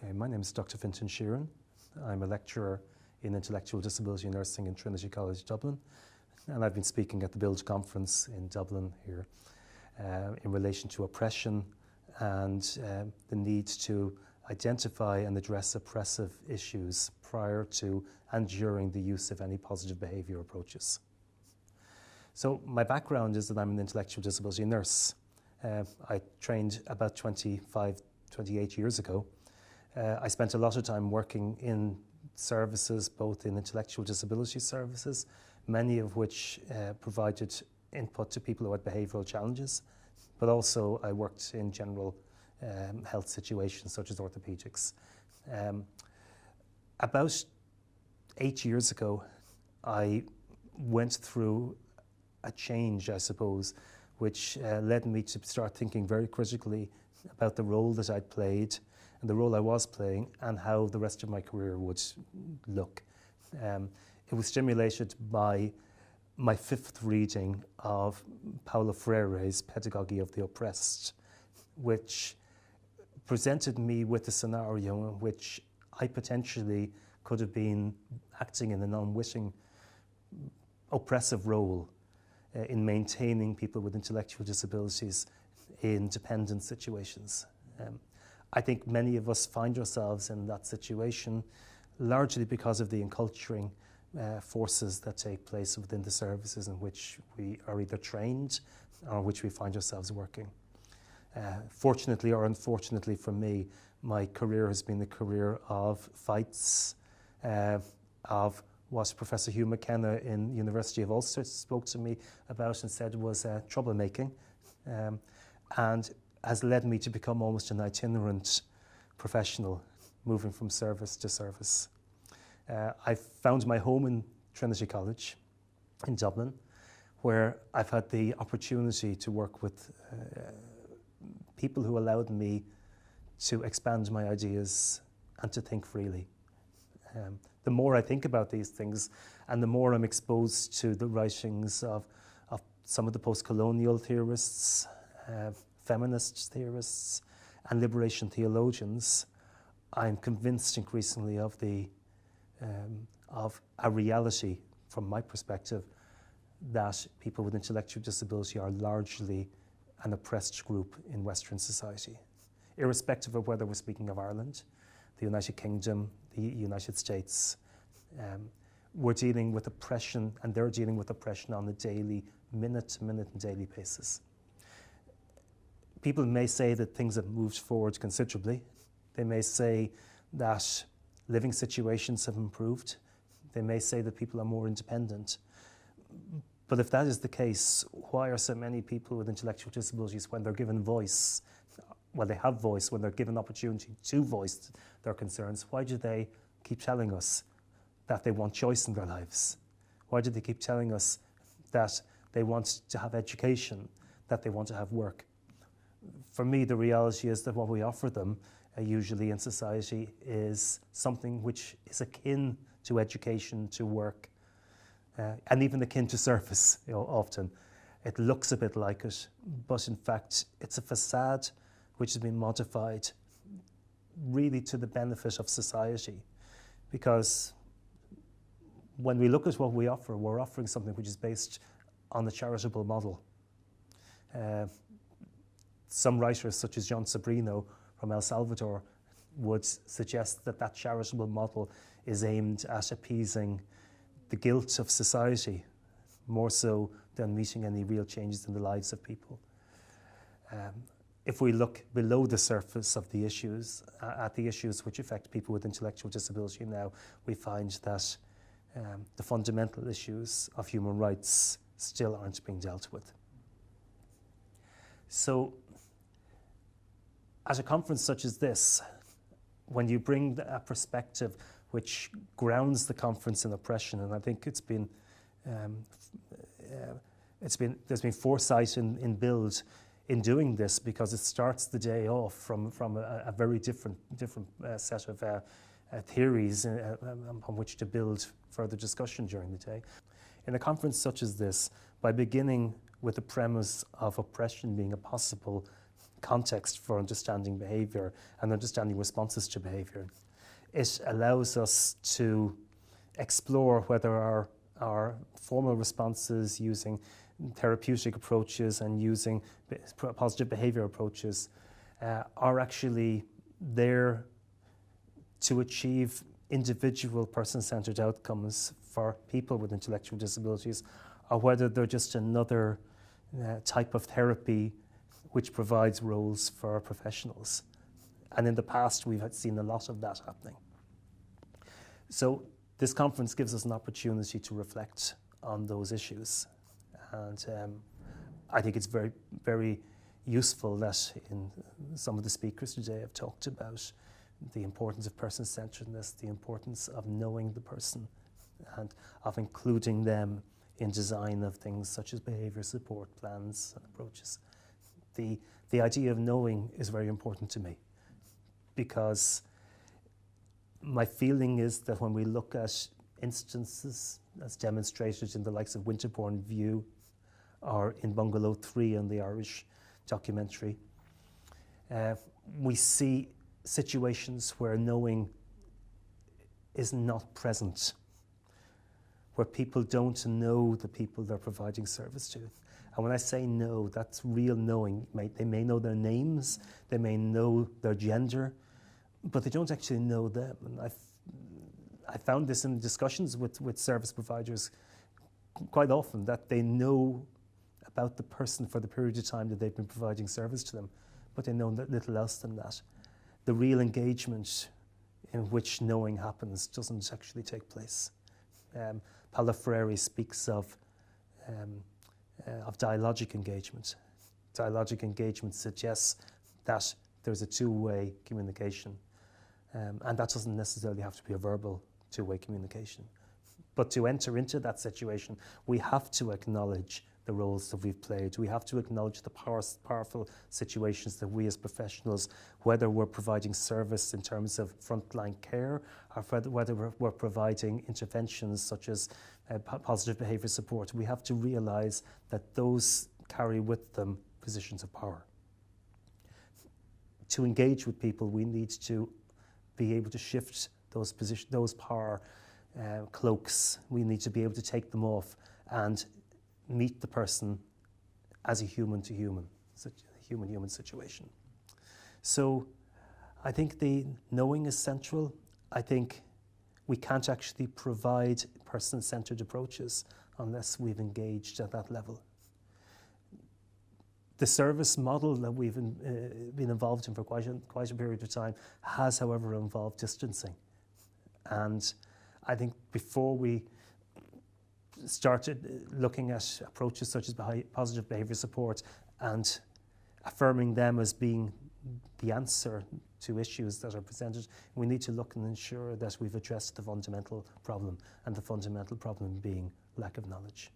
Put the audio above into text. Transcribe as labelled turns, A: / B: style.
A: Okay, my name is Dr Fintan Sheerin. I'm a lecturer in intellectual disability nursing in Trinity College, Dublin, and I've been speaking at the BILD Conference in Dublin here in relation to oppression and the need to identify and address oppressive issues prior to and during the use of any positive behaviour approaches. So my background is that I'm an intellectual disability nurse. I trained about 28 years ago. I spent a lot of time working in services, both in intellectual disability services, many of which provided input to people who had behavioural challenges, but also I worked in general health situations such as orthopaedics. About 8 years ago, I went through a change, I suppose, which led me to start thinking very critically about the role that I'd played and the role I was playing and how the rest of my career would look. It was stimulated by my fifth reading of Paulo Freire's Pedagogy of the Oppressed, which presented me with a scenario in which I potentially could have been acting in an unwitting, oppressive role in maintaining people with intellectual disabilities in dependent situations. I think many of us find ourselves in that situation largely because of the enculturing forces that take place within the services in which we are either trained or which we find ourselves working. Fortunately or unfortunately for me, my career has been a career of fights, of what Professor Hugh McKenna in University of Ulster spoke to me about and said was troublemaking, and has led me to become almost an itinerant professional, moving from service to service. I found my home in Trinity College in Dublin, where I've had the opportunity to work with people who allowed me to expand my ideas and to think freely. The more I think about these things and the more I'm exposed to the writings of some of the post-colonial theorists, feminist theorists and liberation theologians, I'm convinced increasingly of a reality from my perspective that people with intellectual disability are largely an oppressed group in Western society, irrespective of whether we're speaking of Ireland, the United Kingdom, the United States. We're dealing with oppression, and they're dealing with oppression on a daily, minute-to-minute and daily basis. People may say that things have moved forward considerably. They may say that living situations have improved. They may say that people are more independent. But if that is the case, why are so many people with intellectual disabilities, when they're given voice, well, they have voice, when they're given opportunity to voice their concerns, why do they keep telling us that they want choice in their lives? Why do they keep telling us that they want to have education, that they want to have work? For me, the reality is that what we offer them usually in society is something which is akin to education, to work, and even akin to service, often. It looks a bit like it, but in fact, it's a facade which has been modified really to the benefit of society. Because when we look at what we offer, we're offering something which is based on the charitable model. Some writers, such as John Sobrino from El Salvador, would suggest that that charitable model is aimed at appeasing the guilt of society, more so than meeting any real changes in the lives of people. If we look below the surface of the issues, at the issues which affect people with intellectual disability now, we find that the fundamental issues of human rights still aren't being dealt with. So, at a conference such as this, when you bring a perspective which grounds the conference in oppression, and I think there's been foresight in BILD in doing this, because it starts the day off from a very different set of theories on which to build further discussion during the day. In a conference such as this, by beginning with the premise of oppression being a possible context for understanding behaviour and understanding responses to behaviour. It allows us to explore whether our formal responses using therapeutic approaches and using positive behaviour approaches are actually there to achieve individual person-centred outcomes for people with intellectual disabilities, or whether they're just another type of therapy which provides roles for professionals. And in the past, we've seen a lot of that happening. So this conference gives us an opportunity to reflect on those issues. And I think it's very, very useful that in some of the speakers today have talked about the importance of person-centeredness, the importance of knowing the person, and of including them in design of things such as behaviour support plans and approaches. The idea of knowing is very important to me, because my feeling is that when we look at instances as demonstrated in the likes of Winterbourne View or in Bungalow 3 in the Irish documentary, we see situations where knowing is not present, where people don't know the people they're providing service to. And when I say know, that's real knowing. They may know their names, they may know their gender, but they don't actually know them. And I found this in discussions with service providers quite often, that they know about the person for the period of time that they've been providing service to them, but they know little else than that. The real engagement in which knowing happens doesn't actually take place. Paulo Freire speaks of dialogic engagement. Dialogic engagement suggests that there's a two-way communication, and that doesn't necessarily have to be a verbal two-way communication. But to enter into that situation, we have to acknowledge the roles that we've played. We have to acknowledge the powerful situations that we as professionals, whether we're providing service in terms of frontline care, or whether we're providing interventions such as positive behaviour support, we have to realise that those carry with them positions of power. To engage with people, we need to be able to shift those power cloaks. We need to be able to take them off and meet the person as a human to human, human situation. So I think the knowing is central. I think we can't actually provide person-centered approaches unless we've engaged at that level. The service model that we've been involved in for quite a period of time has, however, involved distancing. And I think before we started looking at approaches such as positive behaviour support and affirming them as being the answer to issues that are presented, we need to look and ensure that we've addressed the fundamental problem, and the fundamental problem being lack of knowledge.